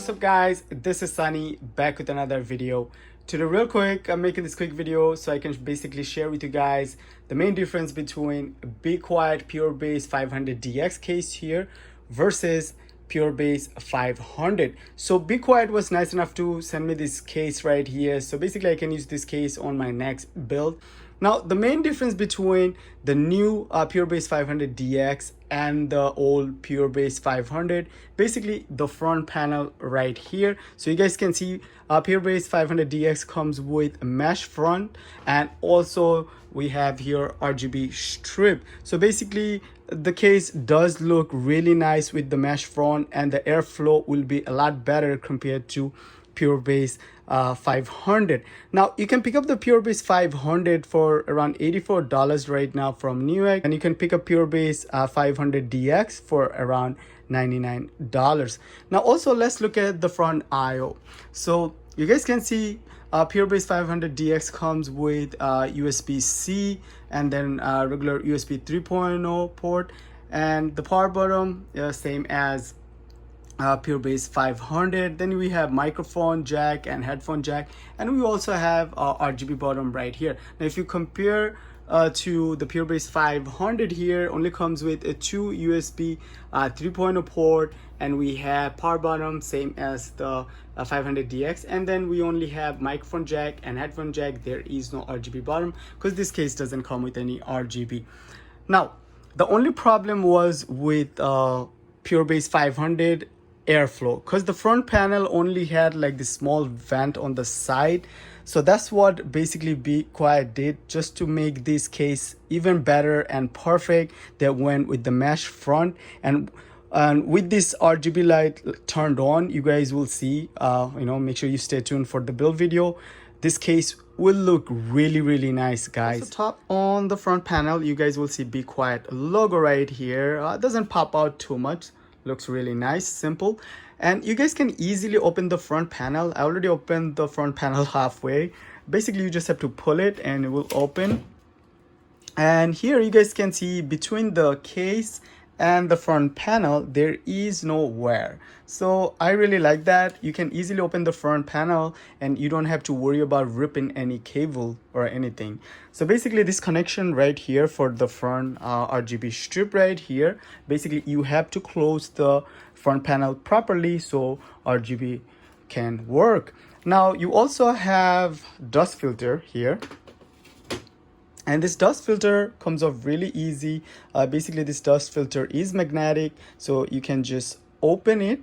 What's up guys, this is Sunny back with another video. Today real quick, I'm making this quick video so I can basically share with you guys the main difference between Be Quiet PureBase 500 DX case here versus PureBase 500. So Be Quiet was nice enough to send me this case right here, so basically I can use this case on my next build. Now the main difference between the new PureBase 500 DX and the old PureBase 500, basically the front panel right here. So you guys can see PureBase 500 DX comes with a mesh front, and also we have here RGB strip. So basically the case does look really nice with the mesh front, and the airflow will be a lot better compared to PureBase 500. Now you can pick up the PureBase 500 for around $84 right now from Newegg, and you can pick up PureBase 500 DX for around $99. Now also let's look at the front IO. So you guys can see PureBase 500 DX comes with USB-C and then regular USB 3.0 port, and the power button same as PureBase 500. Then we have microphone jack and headphone jack, and we also have RGB bottom right here. Now if you compare to the PureBase 500, here only comes with a 2 USB 3.0 port, and we have power bottom same as the 500 DX, and then we only have microphone jack and headphone jack. There is no RGB bottom because this case doesn't come with any RGB. Now the only problem was with PureBase 500 airflow, because the front panel only had like this small vent on the side. So that's what basically Be Quiet did, just to make this case even better and perfect. They went with the mesh front, and with this RGB light turned on, you guys will see, make sure you stay tuned for the build video. This case will look really nice, guys. So top on the front panel, you guys will see Be Quiet logo right here. It doesn't pop out too much. Looks really nice, simple, and you guys can easily open the front panel. I already opened the front panel halfway. Basically you just have to pull it and it will open, and here you guys can see between the case and the front panel there is no wear. So I really like that. You can easily open the front panel and you don't have to worry about ripping any cable or anything. So basically this connection right here for the front RGB strip right here, basically you have to close the front panel properly so RGB can work. Now you also have dust filter here, and this dust filter comes off really easy. Basically this dust filter is magnetic, so you can just open it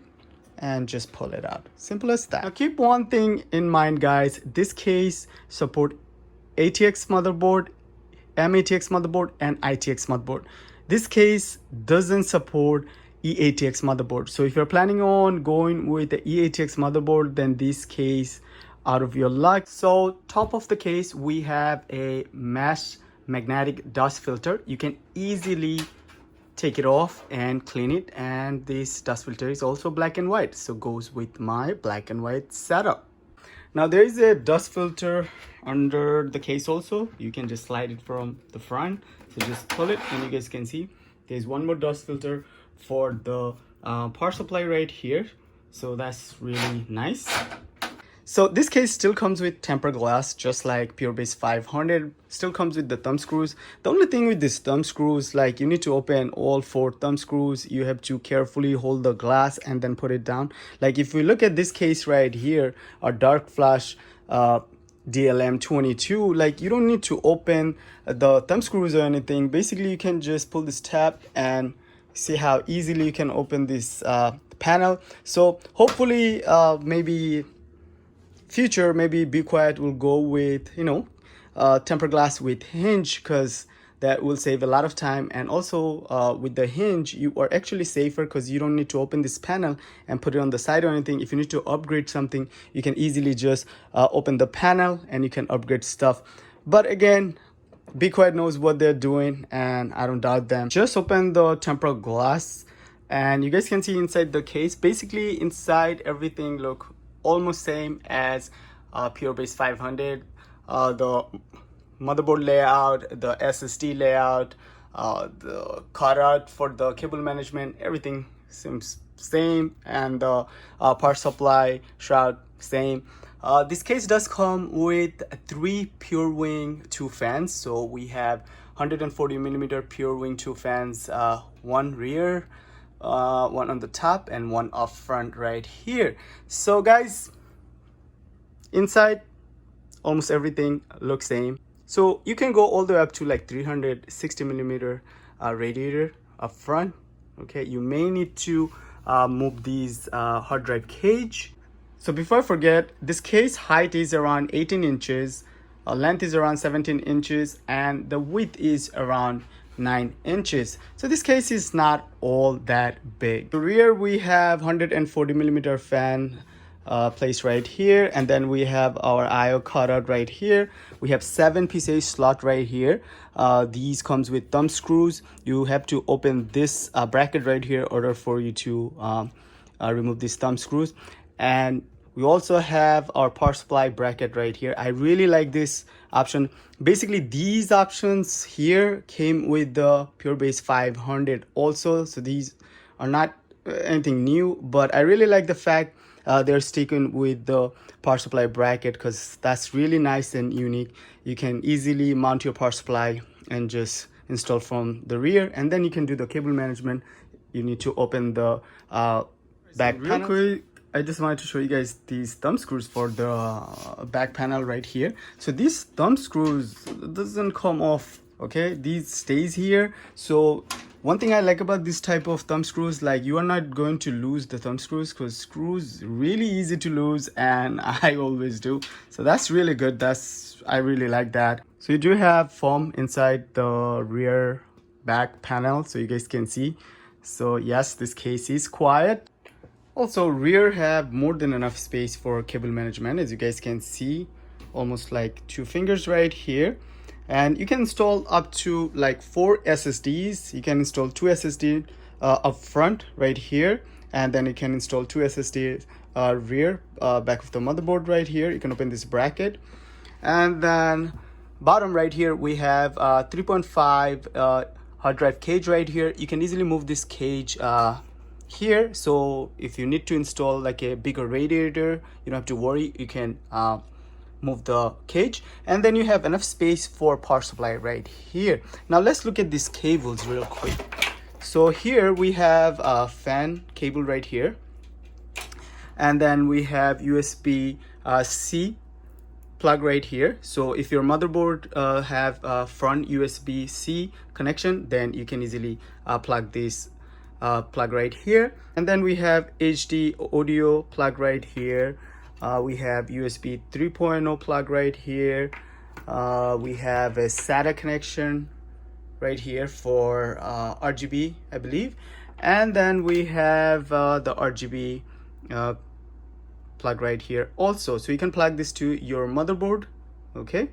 and just pull it out. Simple as that. Now keep one thing in mind, guys. This case support ATX motherboard, MATX motherboard, and ITX motherboard. This case doesn't support eATX motherboard. So if you're planning on going with the eATX motherboard, then this case out of your luck. So top of the case we have a mesh magnetic dust filter. You can easily take it off and clean it, and this dust filter is also black and white, so goes with my black and white setup. Now there is a dust filter under the case also. You can just slide it from the front, so just pull it and you guys can see there's one more dust filter for the power supply right here. So that's really nice. So this case still comes with tempered glass, just like PureBase 500. Still comes with the thumb screws. The only thing with these thumb screws, like you need to open all 4 thumb screws. You have to carefully hold the glass and then put it down. Like if we look at this case right here, a dark flash DLM22, like you don't need to open the thumb screws or anything. Basically you can just pull this tab and see how easily you can open this panel. So hopefully maybe Be Quiet will go with tempered glass with hinge, because that will save a lot of time. And also with the hinge you are actually safer, because you don't need to open this panel and put it on the side or anything. If you need to upgrade something, you can easily just open the panel and you can upgrade stuff. But again, Be Quiet knows what they're doing, and I don't doubt them. Just open the tempered glass and you guys can see inside the case. Basically inside everything look almost same as PureBase 500. The motherboard layout, the SSD layout, the cutout for the cable management, everything seems same, and the power supply shroud same. This case does come with 3 Pure Wing 2 fans. So we have 140 millimeter Pure Wing 2 fans, one rear, one on the top, and one up front right here. So guys, inside almost everything looks same. So you can go all the way up to like 360 millimeter radiator up front. Okay, you may need to move these hard drive cage. So before I forget, this case height is around 18 inches, length is around 17 inches, and the width is around 9 inches. So this case is not all that big. The rear, we have 140 millimeter fan placed right here, and then we have our IO cutout right here. We have 7 PCI slot right here. These comes with thumb screws. You have to open this bracket right here in order for you to remove these thumb screws. And we also have our power supply bracket right here. I really like this option. Basically, these options here came with the PureBase 500 also. So these are not anything new, but I really like the fact they're sticking with the power supply bracket, because that's really nice and unique. You can easily mount your power supply and just install from the rear, and then you can do the cable management. You need to open the back panel. Quick, I just wanted to show you guys these thumb screws for the back panel right here. So these thumb screws doesn't come off, okay? These stays here. So one thing I like about this type of thumb screws, like you are not going to lose the thumb screws, because screws really easy to lose, and I always do. So that's really good. I really like that. So you do have foam inside the rear back panel, so you guys can see. So yes, this case is quiet. Also, rear have more than enough space for cable management, as you guys can see, almost like 2 fingers right here. And you can install up to like 4 SSDs. You can install 2 SSD up front right here, and then you can install 2 SSD rear back of the motherboard right here. You can open this bracket, and then bottom right here we have 3.5 hard drive cage right here. You can easily move this cage here, so if you need to install like a bigger radiator, you don't have to worry. You can move the cage, and then you have enough space for power supply right here. Now let's look at these cables real quick. So here we have a fan cable right here, and then we have USB C plug right here. So if your motherboard have a front USB C connection, then you can easily plug this plug right here. And then we have HD audio plug right here. We have USB 3.0 plug right here. We have a SATA connection right here for RGB, I believe. And then we have the RGB plug right here also. So you can plug this to your motherboard, okay?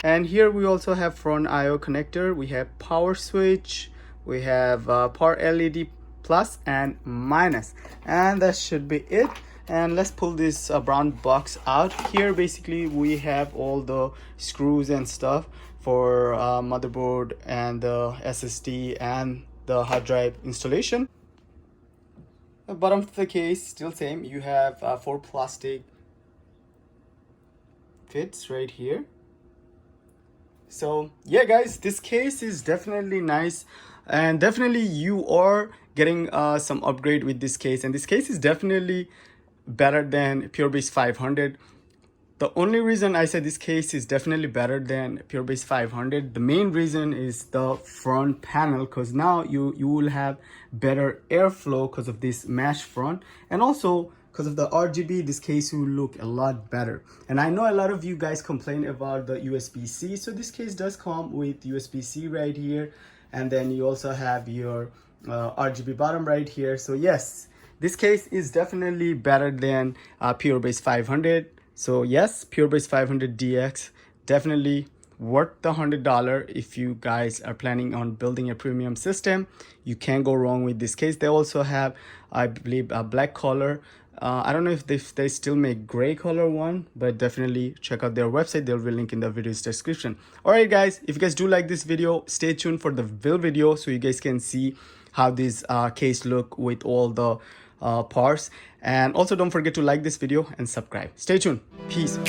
And here we also have front IO connector. We have power switch. We have power LED plus and minus, and that should be it. And let's pull this brown box out. Here basically we have all the screws and stuff for motherboard and the SSD and the hard drive installation. The bottom of the case still same. You have 4 plastic fits right here. So yeah guys, this case is definitely nice, and definitely you are getting some upgrade with this case, and this case is definitely better than PureBase 500. The only reason I said this case is definitely better than PureBase 500, the main reason is the front panel, because now you will have better airflow because of this mesh front, and also because of the RGB, this case will look a lot better. And I know a lot of you guys complain about the USB-C, so this case does come with USB-C right here, and then you also have your RGB bottom right here. So yes, this case is definitely better than PureBase 500. So yes, PureBase 500 DX definitely worth the $100 if you guys are planning on building a premium system. You can't go wrong with this case. They also have, I believe, a black color. I don't know if they still make gray color one, but definitely check out their website. There will be a link in the video's description. All right, guys, if you guys do like this video, stay tuned for the build video so you guys can see how this case look with all the parts. And also don't forget to like this video and subscribe. Stay tuned. Peace.